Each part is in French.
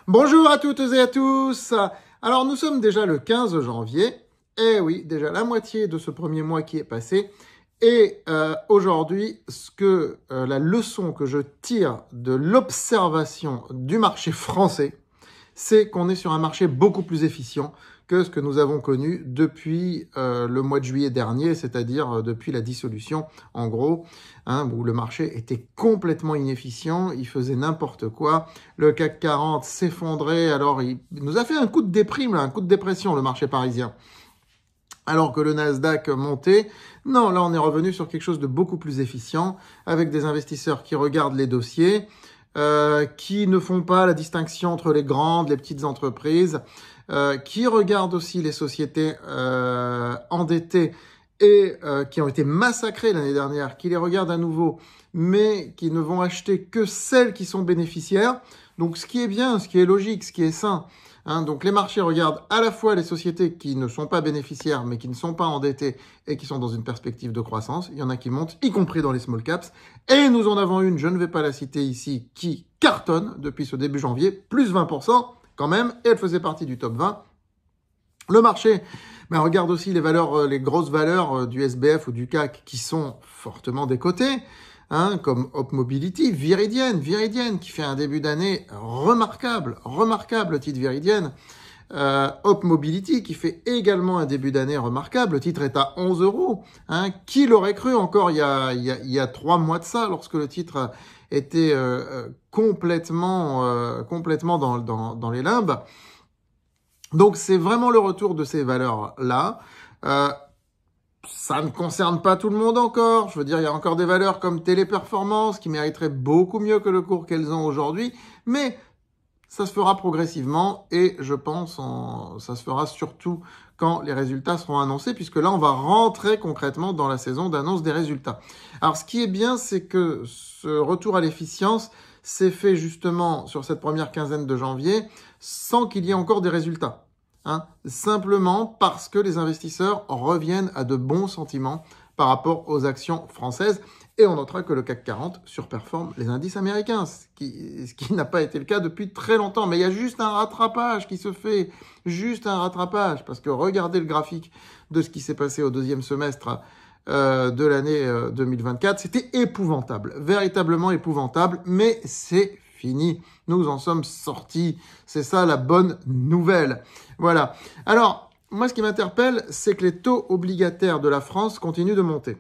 Bonjour à toutes et à tous. Alors nous sommes déjà le 15 janvier. Eh oui, déjà la moitié de ce premier mois qui est passé. Et aujourd'hui, la leçon que je tire de l'observation du marché français, c'est qu'on est sur un marché beaucoup plus efficient que ce que nous avons connu depuis le mois de juillet dernier, c'est-à-dire depuis la dissolution, en gros, où le marché était complètement inefficient, il faisait n'importe quoi, le CAC 40 s'effondrait, alors il nous a fait un coup de déprime, un coup de dépression, le marché parisien. Alors que le Nasdaq montait, non, là on est revenu sur quelque chose de beaucoup plus efficient, avec des investisseurs qui regardent les dossiers, qui ne font pas la distinction entre les grandes, les petites entreprises, qui regardent aussi les sociétés endettées et qui ont été massacrées l'année dernière, qui les regardent à nouveau, mais qui ne vont acheter que celles qui sont bénéficiaires. Donc ce qui est bien, ce qui est logique, ce qui est sain. Donc les marchés regardent à la fois les sociétés qui ne sont pas bénéficiaires, mais qui ne sont pas endettées et qui sont dans une perspective de croissance. Il y en a qui montent, y compris dans les small caps. Et nous en avons une, je ne vais pas la citer ici, qui cartonne depuis ce début janvier, plus 20% quand même, et elle faisait partie du top 20. Le marché regarde aussi les valeurs, les grosses valeurs du SBF ou du CAC qui sont fortement décotées. Comme Hop Mobility, Viridienne qui fait un début d'année remarquable, le titre Viridienne. Hop Mobility qui fait également un début d'année remarquable, le titre est à 11 €. Qui l'aurait cru encore il y a 3 mois de ça, lorsque le titre était complètement dans les limbes. Donc c'est vraiment le retour de ces valeurs-là. Ça ne concerne pas tout le monde encore. Je veux dire, il y a encore des valeurs comme Téléperformance qui mériteraient beaucoup mieux que le cours qu'elles ont aujourd'hui. Mais ça se fera progressivement et je pense ça se fera surtout quand les résultats seront annoncés, puisque là, on va rentrer concrètement dans la saison d'annonce des résultats. Alors, ce qui est bien, c'est que ce retour à l'efficience s'est fait justement sur cette première quinzaine de janvier sans qu'il y ait encore des résultats. Simplement parce que les investisseurs reviennent à de bons sentiments par rapport aux actions françaises. Et on notera que le CAC 40 surperforme les indices américains, ce qui n'a pas été le cas depuis très longtemps. Mais il y a juste un rattrapage qui se fait, parce que regardez le graphique de ce qui s'est passé au deuxième semestre de l'année 2024, c'était épouvantable, véritablement épouvantable, mais c'est fini. Nous en sommes sortis. C'est ça la bonne nouvelle. Voilà. Alors, moi, ce qui m'interpelle, c'est que les taux obligataires de la France continuent de monter.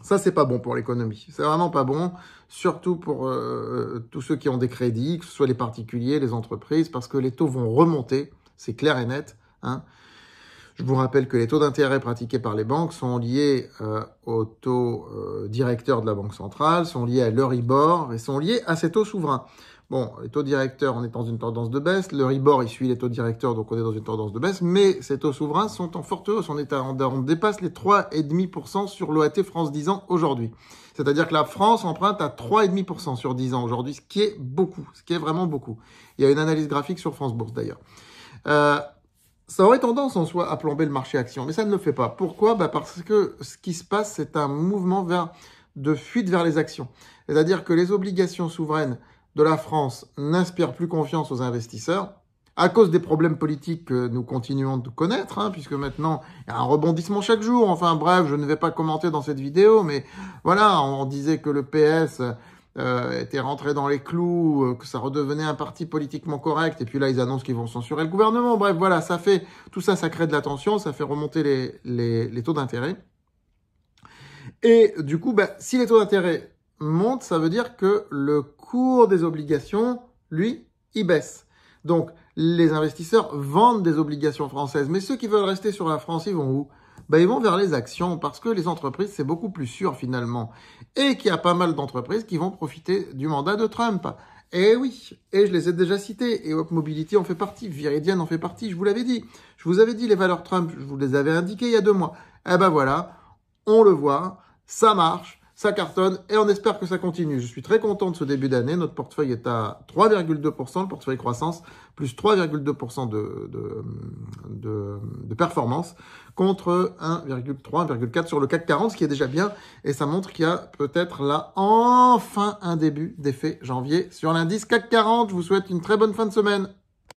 Ça, c'est pas bon pour l'économie. C'est vraiment pas bon, surtout pour tous ceux qui ont des crédits, que ce soit les particuliers, les entreprises, parce que les taux vont remonter. C'est clair et net. Je vous rappelle que les taux d'intérêt pratiqués par les banques sont liés au taux directeur de la Banque centrale, sont liés à l'Euribor et sont liés à ces taux souverains. Bon, les taux directeurs, on est dans une tendance de baisse. L'Euribor, il suit les taux directeurs, donc on est dans une tendance de baisse. Mais ces taux souverains sont en forte hausse. On dépasse les 3,5% sur l'OAT France 10 ans aujourd'hui. C'est-à-dire que la France emprunte à 3,5% sur 10 ans aujourd'hui, ce qui est beaucoup, ce qui est vraiment beaucoup. Il y a une analyse graphique sur France Bourse d'ailleurs. Ça aurait tendance en soi à plomber le marché action, mais ça ne le fait pas. Pourquoi ? Parce que ce qui se passe, c'est un mouvement de fuite vers les actions. C'est-à-dire que les obligations souveraines de la France n'inspirent plus confiance aux investisseurs à cause des problèmes politiques que nous continuons de connaître, puisque maintenant, il y a un rebondissement chaque jour. Enfin bref, je ne vais pas commenter dans cette vidéo, mais voilà, on disait que le PS était rentré dans les clous, que ça redevenait un parti politiquement correct, et puis là, ils annoncent qu'ils vont censurer le gouvernement. Bref, voilà, tout ça, ça crée de la tension, ça fait remonter les taux d'intérêt. Et du coup, si les taux d'intérêt montent, ça veut dire que le cours des obligations, lui, il baisse. Donc, les investisseurs vendent des obligations françaises. Mais ceux qui veulent rester sur la France, ils vont où ? Ils vont vers les actions, parce que les entreprises, c'est beaucoup plus sûr finalement. Et qu'il y a pas mal d'entreprises qui vont profiter du mandat de Trump. Et oui, et je les ai déjà cités. Et Hop Mobility en fait partie, Viridienne en fait partie, je vous l'avais dit. Je vous avais dit les valeurs Trump, je vous les avais indiquées il y a 2 mois. Voilà, on le voit, ça marche. Ça cartonne et on espère que ça continue. Je suis très content de ce début d'année. Notre portefeuille est à 3,2%, le portefeuille croissance, plus 3,2% de performance contre 1,3, 1,4 sur le CAC 40, ce qui est déjà bien. Et ça montre qu'il y a peut-être là enfin un début d'effet janvier sur l'indice CAC 40. Je vous souhaite une très bonne fin de semaine.